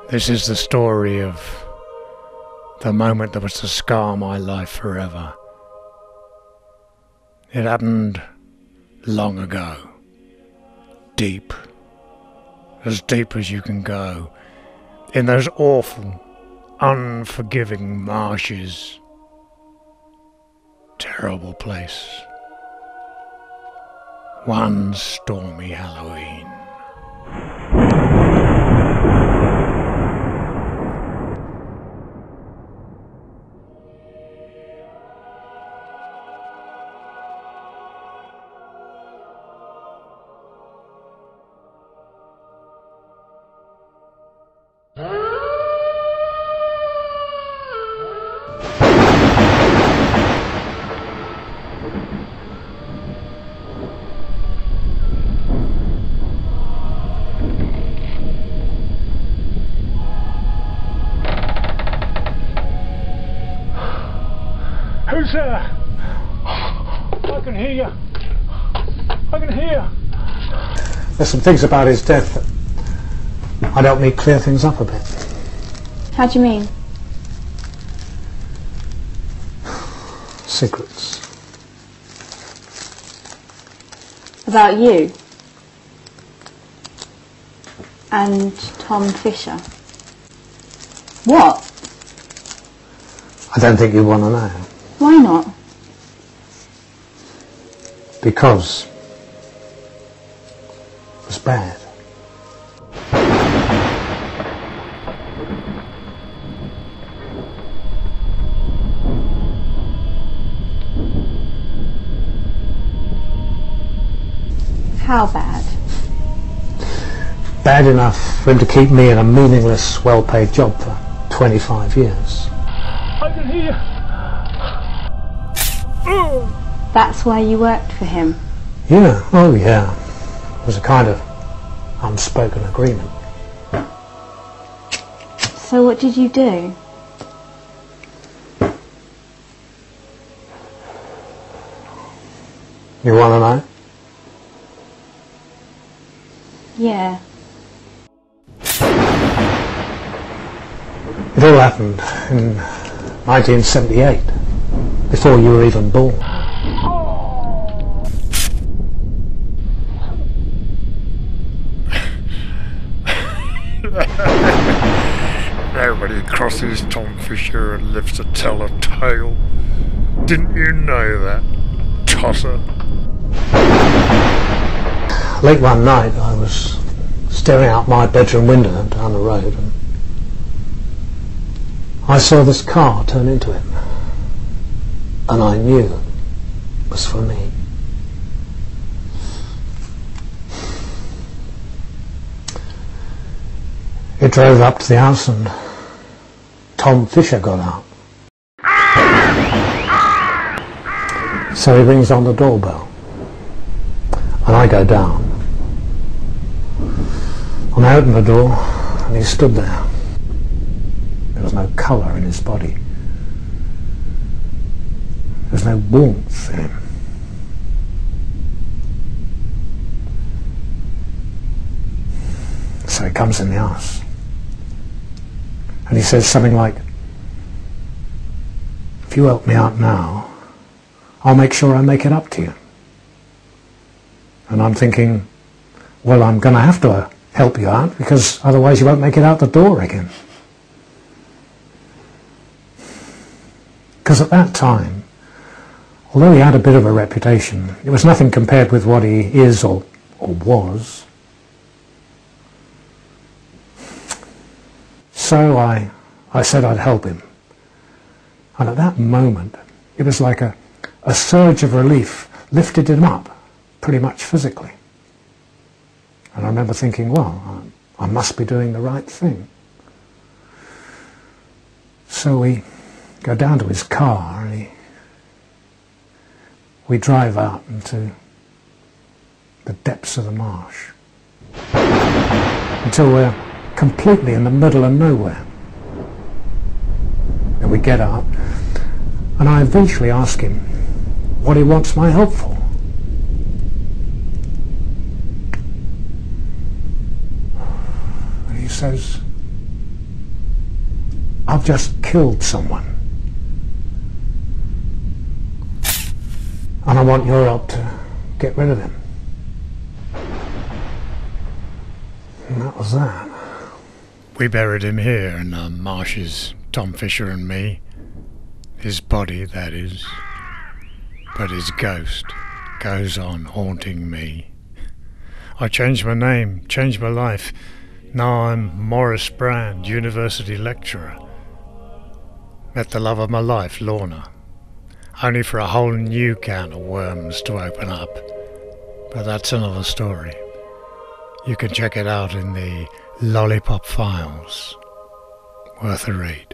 This is the story of the moment that was to scar my life forever. It happened long ago. Deep. As deep as you can go. In those awful, unforgiving marshes. Terrible place. One stormy Halloween. Who's there? I can hear you. I can hear you. There's some things about his death that I'd help me clear things up a bit. How do you mean? Secrets. About you? And Tom Fisher? What? I don't think you want to know. Why not? Because it was bad. How bad? Bad enough for him to keep me in a meaningless, well-paid job for 25 years. I can hear you. That's why you worked for him? Yeah, oh yeah. It was a kind of unspoken agreement. So what did you do? You want to know? Yeah. It all happened in 1978, before you were even born. Nobody crosses Tom Fisher and lives to tell a tale. Didn't you know that, tosser? Late one night I was staring out my bedroom window down the road and I saw this car turn into it. And I knew it was for me. It drove up to the house and Tom Fisher got out. So he rings on the doorbell and I go down. And I open the door and he stood there. There was no colour in his body. There was no warmth in him. So he comes in the house and he says something like, "If you help me out now, I'll make sure I make it up to you." And I'm thinking, well, I'm going to have to help you out because otherwise you won't make it out the door again. Because at that time, although he had a bit of a reputation, it was nothing compared with what he is or was. So I said I'd help him. And at that moment, it was like a surge of relief lifted him up, pretty much physically. And I remember thinking, well, I must be doing the right thing. So we go down to his car and we drive out into the depths of the marsh until we're completely in the middle of nowhere. And we get up and I eventually ask him what he wants my help for. And he says, I've just killed someone. And I want your help to get rid of him. And that was that. We buried him here in the marshes, Tom Fisher and me. His body, that is. But his ghost goes on haunting me. I changed my name, changed my life. Now I'm Morris Brand, university lecturer. Met the love of my life, Lorna. Only for a whole new can of worms to open up. But that's another story. You can check it out in the Lollipop Files. Worth a read.